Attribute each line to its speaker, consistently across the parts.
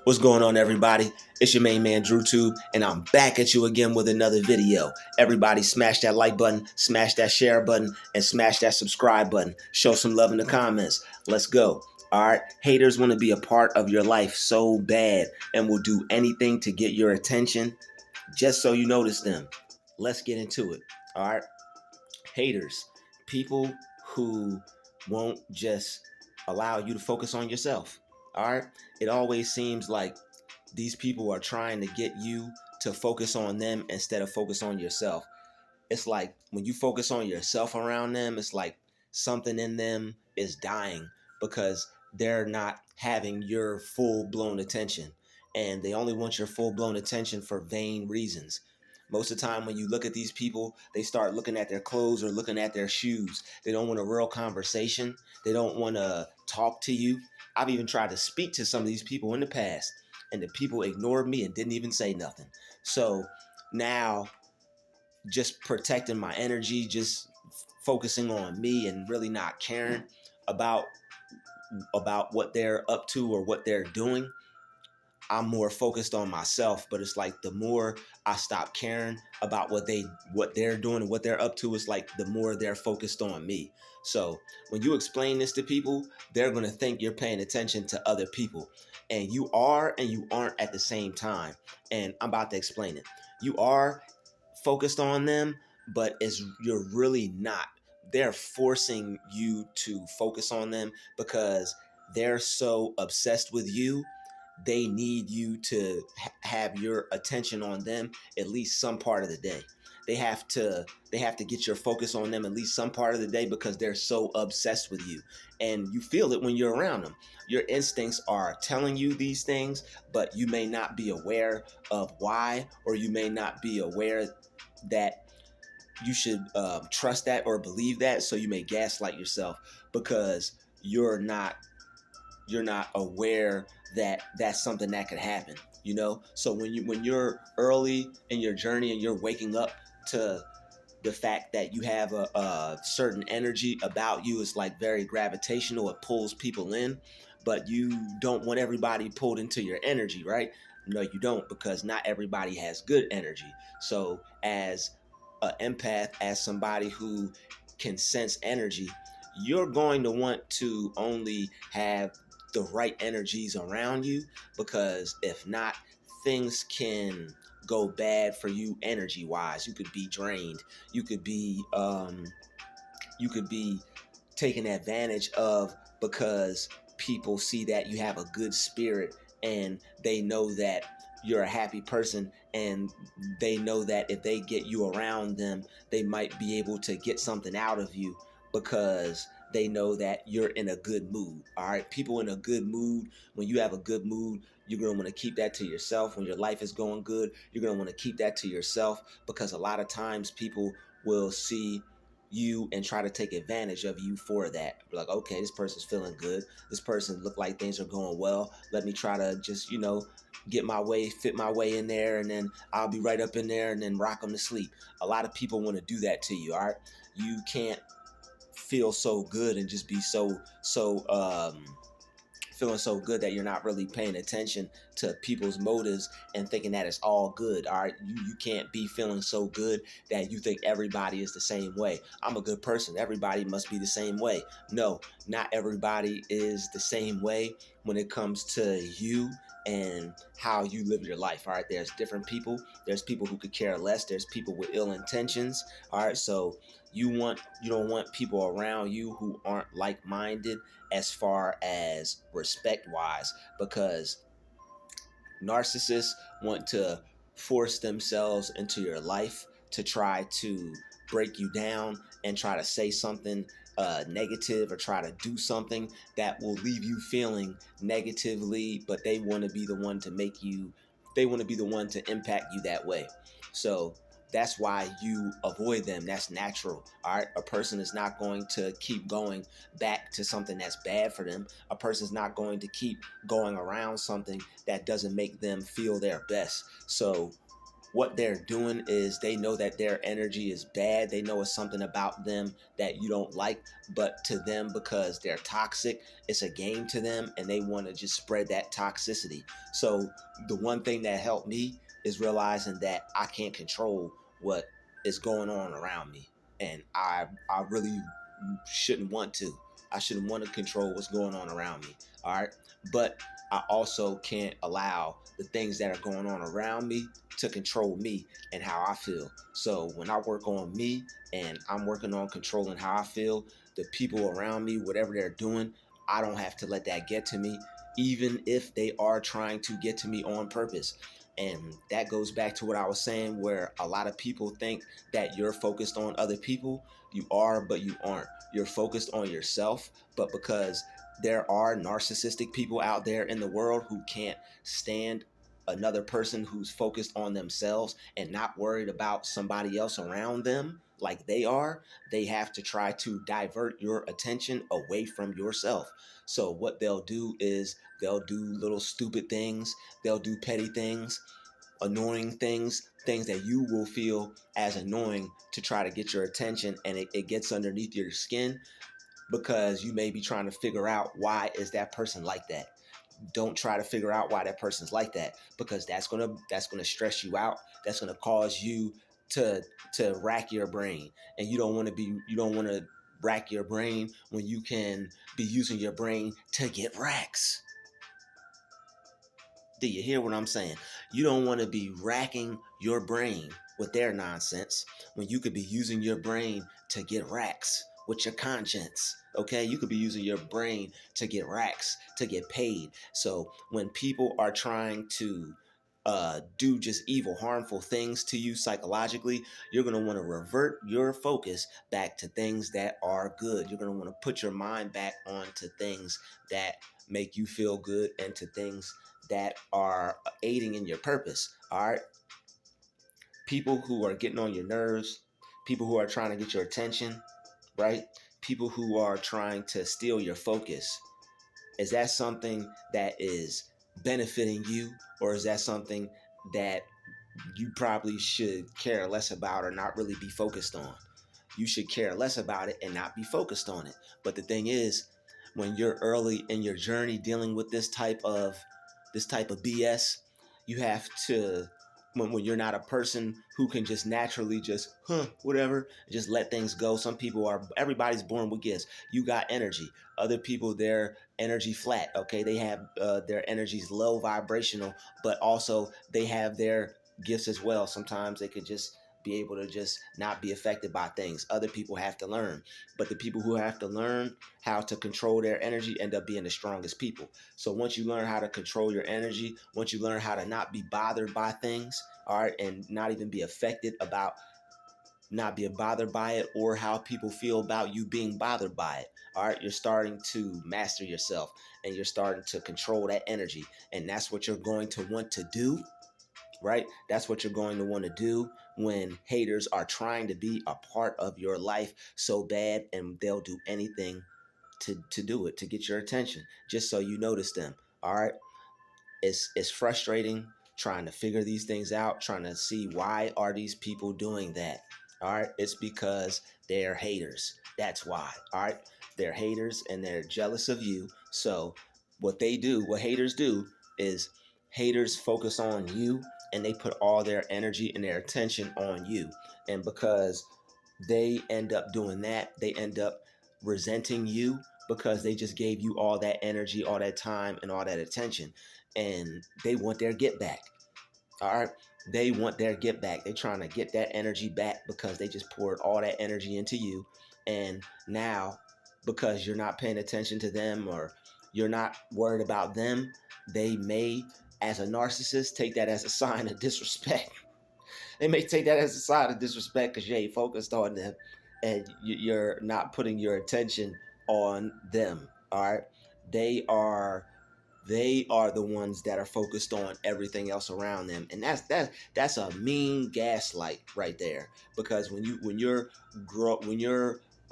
Speaker 1: What's going on, everybody? It's your main man, Druuill, and I'm back at you again with another video. Everybody smash that like button, smash that share button, and smash that subscribe button. Show some love in the comments. Let's go. All right, haters want to be a part of your life so bad and will do anything to get your attention just so you notice them. Let's get into it. All right, haters, people who won't just allow you to focus on yourself. All right, it always seems like these people are trying to get you to focus on them instead of focus on yourself. It's like when you focus on yourself around them, it's like something in them is dying because they're not having your full-blown attention, and they only want your full-blown attention for vain reasons. Most of the time when you look at these people, they start looking at their clothes or looking at their shoes. They don't want a real conversation. They don't want to talk to you. I've even tried to speak to some of these people in the past, and the people ignored me and didn't even say nothing. So now, just protecting my energy, just focusing on me and really not caring about what they're up to or what they're doing, I'm more focused on myself. But it's like the more I stop caring about what they're doing and what they're up to, it's like the more they're focused on me. So when you explain this to people, they're going to think you're paying attention to other people. And you are and you aren't at the same time. And I'm about to explain it. You are focused on them, but you're really not. They're forcing you to focus on them because they're so obsessed with you. They need you to have your attention on them at least some part of the day. They have to get your focus on them at least some part of the day because they're so obsessed with you. And you feel it when you're around them. Your instincts are telling you these things, but you may not be aware of why, or you may not be aware that you should trust that or believe that. So you may gaslight yourself because you're not aware that that's something that could happen. So when you're early in your journey and you're waking up to the fact that you have a certain energy about you, it's like very gravitational. It pulls people in, but you don't want everybody pulled into your energy, right? No, you don't, because not everybody has good energy. So as an empath, as somebody who can sense energy, you're going to want to only have the right energies around you, because if not, things can go bad for you energy wise. You could be drained. You could be taken advantage of because people see that you have a good spirit and they know that you're a happy person, and they know that if they get you around them, they might be able to get something out of you because they know that you're in a good mood. All right, people in a good mood, when you have a good mood, you're going to want to keep that to yourself. When your life is going good, you're going to want to keep that to yourself, because a lot of times people will see you and try to take advantage of you for that. Like, okay, this person's feeling good. This person look like things are going well. Let me try to just, fit my way in there, and then I'll be right up in there and then rock them to sleep. A lot of people want to do that to you, all right? You can't feel so good and just be feeling so good that you're not really paying attention to people's motives and thinking that it's all good. All right, you can't be feeling so good that you think everybody is the same way. I'm a good person, everybody must be the same way. No, not everybody is the same way when it comes to you and how you live your life. All right, there's different people. There's people who could care less. There's people with ill intentions. All right, so you don't want people around you who aren't like-minded as far as respect wise, because narcissists want to force themselves into your life to try to break you down and try to say something negative, or try to do something that will leave you feeling negatively, but they want to be the one to impact you that way. So that's why you avoid them. That's natural. All right. A person is not going to keep going back to something that's bad for them. A person's not going to keep going around something that doesn't make them feel their best. So what they're doing is they know that their energy is bad. They know it's something about them that you don't like, but to them, because they're toxic, it's a game to them, and they want to just spread that toxicity. So the one thing that helped me is realizing that I can't control what is going on around me, and I really shouldn't want to. I shouldn't want to control what's going on around me. All right. But I also can't allow the things that are going on around me to control me and how I feel. So when I work on me and I'm working on controlling how I feel, the people around me, whatever they're doing, I don't have to let that get to me, even if they are trying to get to me on purpose. And that goes back to what I was saying, where a lot of people think that you're focused on other people. You are, but you aren't. You're focused on yourself, but because there are narcissistic people out there in the world who can't stand another person who's focused on themselves and not worried about somebody else around them like they are, they have to try to divert your attention away from yourself. So what they'll do is they'll do little stupid things, they'll do petty things, annoying things, things that you will feel as annoying to try to get your attention, and it gets underneath your skin because you may be trying to figure out why is that person like that. Don't try to figure out why that person's like that, because that's gonna stress you out. That's gonna cause you to rack your brain, and you don't want to rack your brain when you can be using your brain to get racks. Do you hear what I'm saying? You don't want to be racking your brain with their nonsense when you could be using your brain to get racks with your conscience. Okay, you could be using your brain to get racks, to get paid. So when people are trying to do just evil, harmful things to you psychologically, you're going to want to revert your focus back to things that are good. You're going to want to put your mind back onto things that make you feel good and to things that are aiding in your purpose. All right. People who are getting on your nerves, people who are trying to get your attention, right? People who are trying to steal your focus. Is that something that is benefiting you, or is that something that you probably should care less about or not really be focused on? You should care less about it and not be focused on it. But the thing is, when you're early in your journey dealing with this type of BS, you have to, when you're not a person who can just naturally just whatever, just let things go. Some people are, everybody's born with gifts. You got energy. Other people, their energy flat. Okay, they have their energy's low vibrational, but also they have their gifts as well. Sometimes they could just be able to just not be affected by things. Other people have to learn, but the people who have to learn how to control their energy end up being the strongest people. So once you learn how to control your energy, once you learn how to not be bothered by things, all right, and not even be affected about, not be bothered by it, or how people feel about you being bothered by it, all right, you're starting to master yourself and you're starting to control that energy. And that's what you're going to want to do, right? That's what you're going to want to do when haters are trying to be a part of your life so bad, and they'll do anything to do it, to get your attention, just so you notice them. All right. It's frustrating trying to figure these things out, trying to see why are these people doing that. All right. It's because they're haters. That's why. All right. They're haters and they're jealous of you. So what haters do is haters focus on you, and they put all their energy and their attention on you. And because they end up doing that, they end up resenting you because they just gave you all that energy, all that time, and all that attention. And they want their get back. All right. They want their get back. They're trying to get that energy back because they just poured all that energy into you. And now, because you're not paying attention to them or you're not worried about them, they may, as a narcissist, take that as a sign of disrespect. They may take that as a sign of disrespect because you ain't focused on them and you're not putting your attention on them. All right. They are they are the ones that are focused on everything else around them, and that's a mean gaslight right there. Because when you're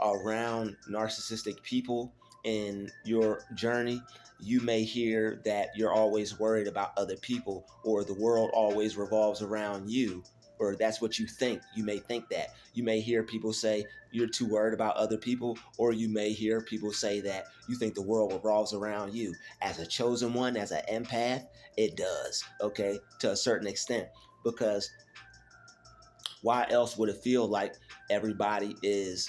Speaker 1: around narcissistic people in your journey, you may hear that you're always worried about other people, or the world always revolves around you, or that's what you think. You may think that. You may hear people say you're too worried about other people, or you may hear people say that you think the world revolves around you. As a chosen one, as an empath, it does, okay, to a certain extent, because why else would it feel like everybody is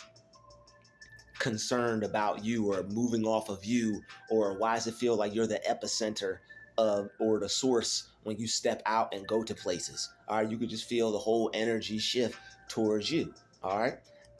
Speaker 1: concerned about you or moving off of you? Or why does it feel like you're the epicenter of, or the source when you step out and go to places? All right, you could just feel the whole energy shift towards you. All right,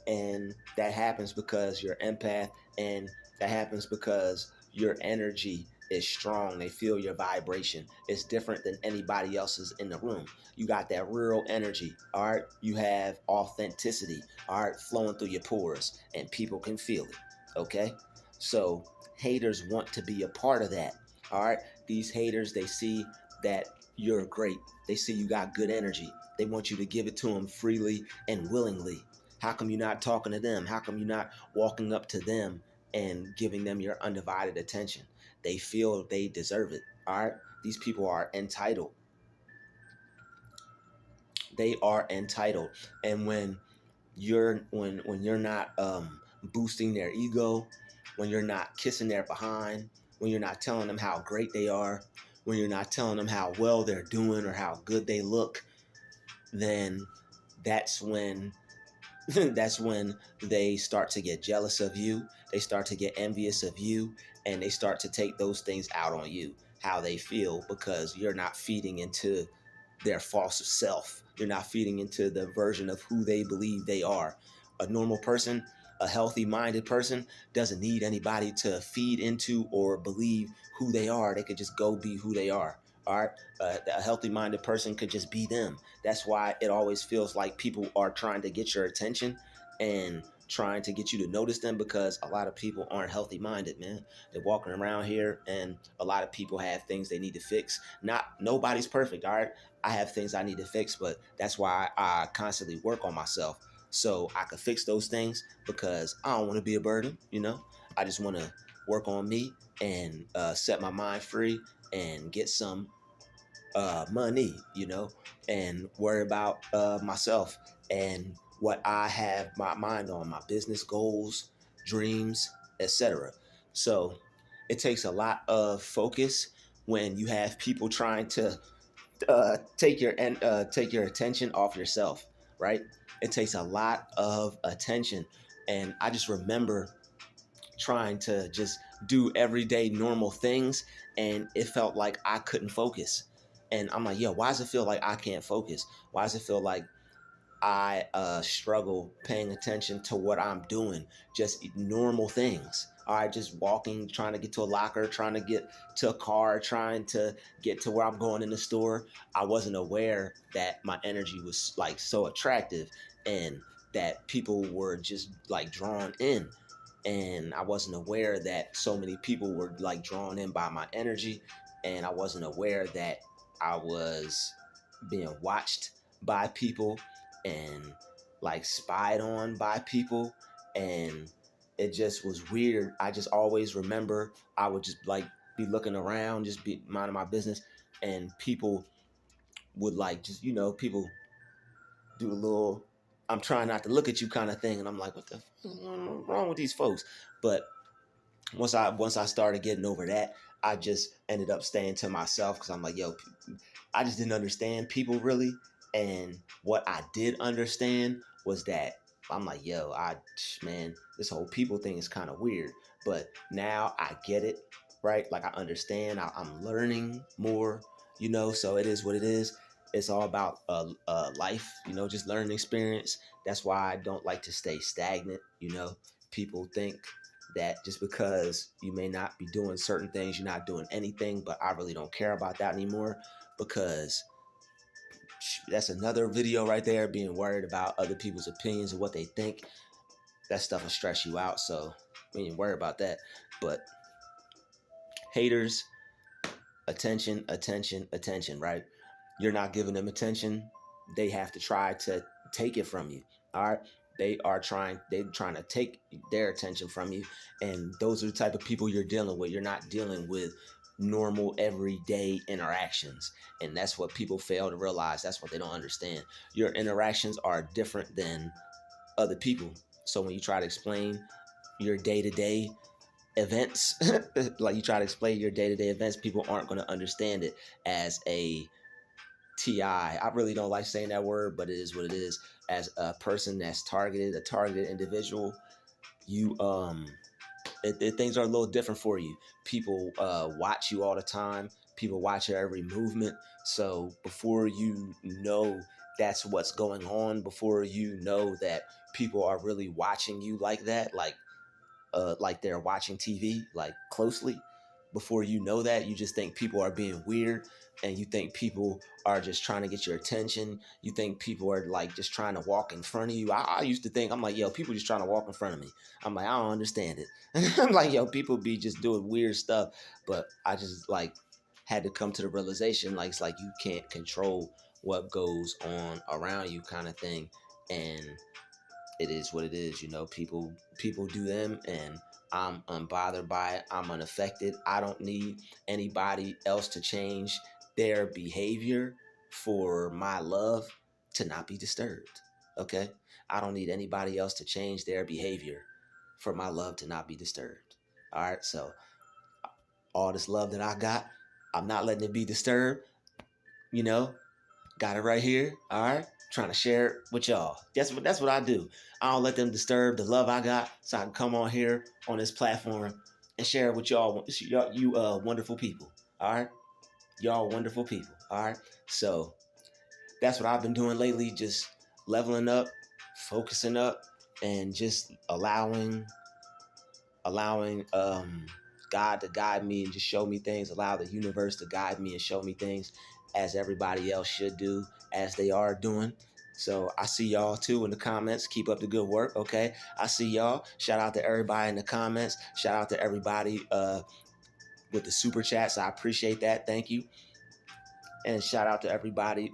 Speaker 1: and that happens because you're empath, and that happens because your energy is strong. They feel your vibration. It's different than anybody else's in the room. You got that real energy. All right, you have authenticity, all right, flowing through your pores, and people can feel it. Okay, so haters want to be a part of that. All right, these haters, they see that you're great. They see you got good energy. They want you to give it to them freely and willingly. How come you're not talking to them? How come you're not walking up to them and giving them your undivided attention? They feel they deserve it. All right, these people are entitled. They are entitled. And when you're not boosting their ego, when you're not kissing their behind, when you're not telling them how great they are, when you're not telling them how well they're doing or how good they look, then that's when that's when they start to get jealous of you. They start to get envious of you, and they start to take those things out on you, how they feel, because you're not feeding into their false self. You're not feeding into the version of who they believe they are. A normal person, a healthy minded person, doesn't need anybody to feed into or believe who they are. They could just go be who they are. All right. A healthy minded person could just be them. That's why it always feels like people are trying to get your attention and trying to get you to notice them, because a lot of people aren't healthy minded, man. They're walking around here, and a lot of people have things they need to fix. Nobody's perfect, all right? I have things I need to fix, but that's why I constantly work on myself, so I can fix those things, because I don't want to be a burden, I just want to work on me and set my mind free and get some money, and worry about myself and what I have my mind on, my business goals, dreams, etc. So it takes a lot of focus when you have people trying to take your attention off yourself, right? It takes a lot of attention, and I just remember trying to just do everyday normal things, and it felt like I couldn't focus. And I'm like, yo, why does it feel like I can't focus? Why does it feel like I struggle paying attention to what I'm doing? Just normal things. All right, just walking, trying to get to a locker, trying to get to a car, trying to get to where I'm going in the store. I wasn't aware that my energy was like so attractive, and that people were just like drawn in. And I wasn't aware that so many people were like drawn in by my energy, and I wasn't aware that I was being watched by people and like spied on by people, and it just was weird. I just always remember I would just like be looking around, just be minding my business, and people would like just people do a little I'm trying not to look at you kind of thing, and I'm like, what the wrong with these folks? But once I started getting over that, I just ended up staying to myself, because I'm like, yo, I just didn't understand people really. And what I did understand was that I'm like, yo, man, this whole people thing is kind of weird. But now I get it, right? Like I understand. I'm learning more, so it is what it is. It's all about life, just learning experience. That's why I don't like to stay stagnant. People think that just because you may not be doing certain things, you're not doing anything. But I really don't care about that anymore, because that's another video right there. Being worried about other people's opinions and what they think, that stuff will stress you out. So we ain't worry about that. But haters, attention, attention, attention, right? You're not giving them attention. They have to try to take it from you. All right. they're trying to take their attention from you. And those are the type of people you're dealing with. You're not dealing with normal everyday interactions. And that's what people fail to realize. That's what they don't understand. Your interactions are different than other people. So when you try to explain your day-to-day events, like you try to explain your day-to-day events, people aren't going to understand it as a TI. I really don't like saying that word, but it is what it is. As a person that's targeted, a targeted individual, you things are a little different for you. People watch you all the time. People watch your every movement. So before you know that's what's going on, before you know that people are really watching you like that, like they're watching TV, like closely. Before you know that, you just think people are being weird, and you think people are just trying to get your attention. You think people are like just trying to walk in front of you. I used to think, I'm like, yo, people just trying to walk in front of me. I'm like, I don't understand it. And I'm like, yo, people be just doing weird stuff. But I just like had to come to the realization, like, it's like you can't control what goes on around you, kind of thing. And it is what it is. You know, people do them, and I'm unbothered by it. I'm unaffected. I don't need anybody else to change their behavior for my love to not be disturbed. Okay? I don't need anybody else to change their behavior for my love to not be disturbed. All right? So all this love that I got, I'm not letting it be disturbed. You know, got it right here. All right. Trying to share it with y'all. That's what I do. I don't let them disturb the love I got, so I can come on here on this platform and share it with y'all. You wonderful people. All right. Y'all wonderful people. All right. So that's what I've been doing lately. Just leveling up, focusing up, and just allowing God to guide me and just show me things, allow the universe to guide me and show me things as everybody else should do, as they are doing. So I see y'all too in the comments. Keep up the good work, okay? I see y'all. Shout out to everybody in the comments. Shout out to everybody with the super chats. I appreciate that. Thank you. And shout out to everybody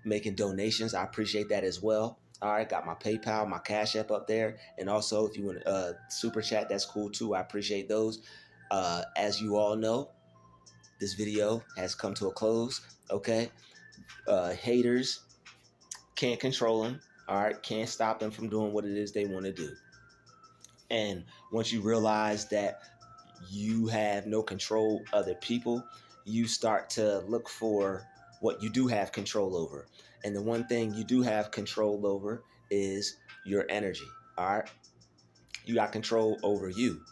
Speaker 1: making donations. I appreciate that as well. All right, got my PayPal, my Cash App up there. And also, if you want to super chat, that's cool too. I appreciate those. As you all know, this video has come to a close. Okay, haters can't control them. All right, can't stop them from doing what it is they want to do. And once you realize that you have no control other people, you start to look for what you do have control over. And the one thing you do have control over is your energy. All right, you got control over you.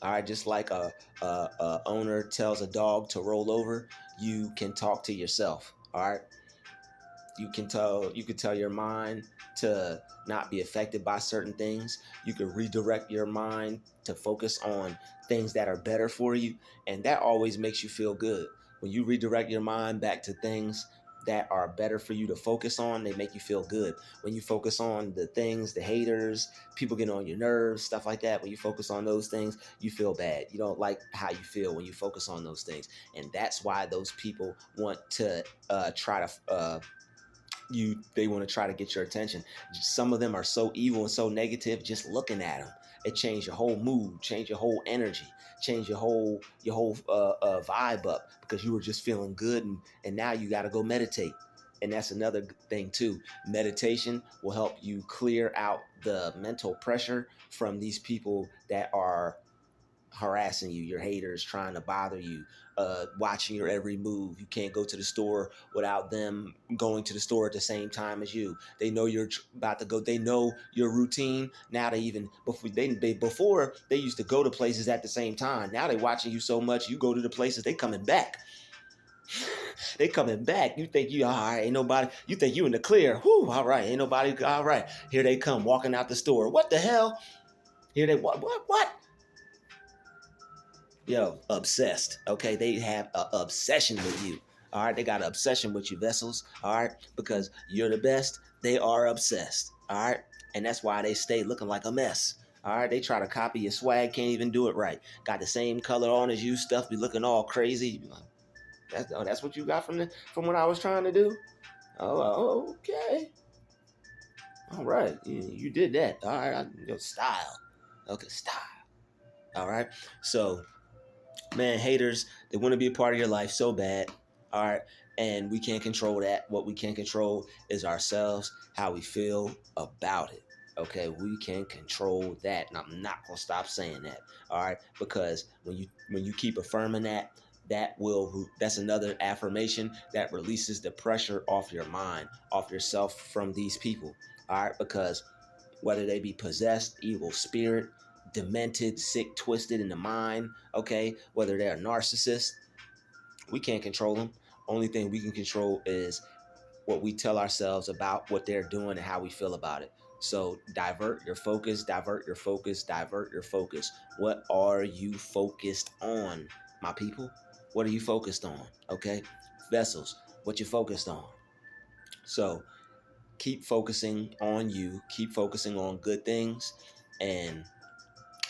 Speaker 1: All right, just like a owner tells a dog to roll over, you can talk to yourself. All right, you can tell your mind to not be affected by certain things. You can redirect your mind to focus on things that are better for you, and that always makes you feel good. When you redirect your mind back to things that are better for you to focus on, they make you feel good. When you focus on the things, the haters, people getting on your nerves, stuff like that, when you focus on those things, you feel bad. You don't like how you feel when you focus on those things. And that's why those people want to they want to try to get your attention. Some of them are so evil and so negative, just looking at them, it changed your whole mood, change your whole energy, change your whole vibe up, because you were just feeling good, and now you got to go meditate. And that's another thing too. Meditation will help you clear out the mental pressure from these people that are harassing you, your haters trying to bother you, watching your every move. You can't go to the store without them going to the store at the same time as you. They know you're about to go. They know your routine. Now before they used to go to places at the same time. Now they watching you so much. You go to the places, they coming back. They coming back. You think you all right? Ain't nobody. You think you in the clear? Whoo! All right, ain't nobody. All right, here they come walking out the store. What the hell? Here they what? Yo, obsessed. Okay, they have an obsession with you. All right, they got an obsession with you, vessels. All right, because you're the best. They are obsessed. All right, and that's why they stay looking like a mess. All right, they try to copy your swag, can't even do it right. Got the same color on as you, stuff be looking all crazy. That's what you got from what I was trying to do. Oh, okay. All right, you did that. All right, your style. Okay, style. All right. So, man, haters, they want to be a part of your life so bad. All right. And we can't control that. What we can control is ourselves, how we feel about it. Okay, we can control that. And I'm not gonna stop saying that. All right. Because when you keep affirming that, that's another affirmation that releases the pressure off your mind, off yourself from these people. All right, because whether they be possessed, evil spirit, demented, sick, twisted in the mind, okay, whether they're a narcissist, we can't control them. Only thing we can control is what we tell ourselves about what they're doing and how we feel about it. So divert your focus, divert your focus, divert your focus. What are you focused on, my people? What are you focused on? Okay, vessels, what you focused on. So keep focusing on you, keep focusing on good things, and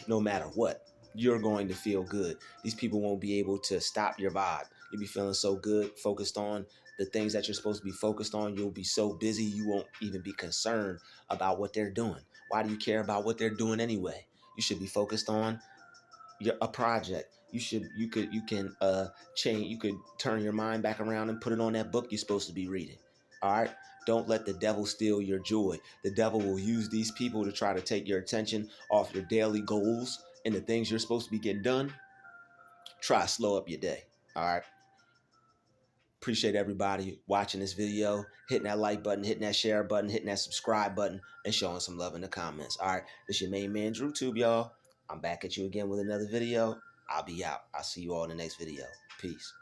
Speaker 1: no matter what, you're going to feel good. These people won't be able to stop your vibe. You'll be feeling so good, focused on the things that you're supposed to be focused on. You'll be so busy, you won't even be concerned about what they're doing. Why do you care about what they're doing anyway? You should be focused on a project. You can change. You could turn your mind back around and put it on that book you're supposed to be reading. All right. Don't let the devil steal your joy. The devil will use these people to try to take your attention off your daily goals and the things you're supposed to be getting done. Try to slow up your day. All right. Appreciate everybody watching this video, hitting that like button, hitting that share button, hitting that subscribe button, and showing some love in the comments. All right. This your main man, Druuill, y'all. I'm back at you again with another video. I'll be out. I'll see you all in the next video. Peace.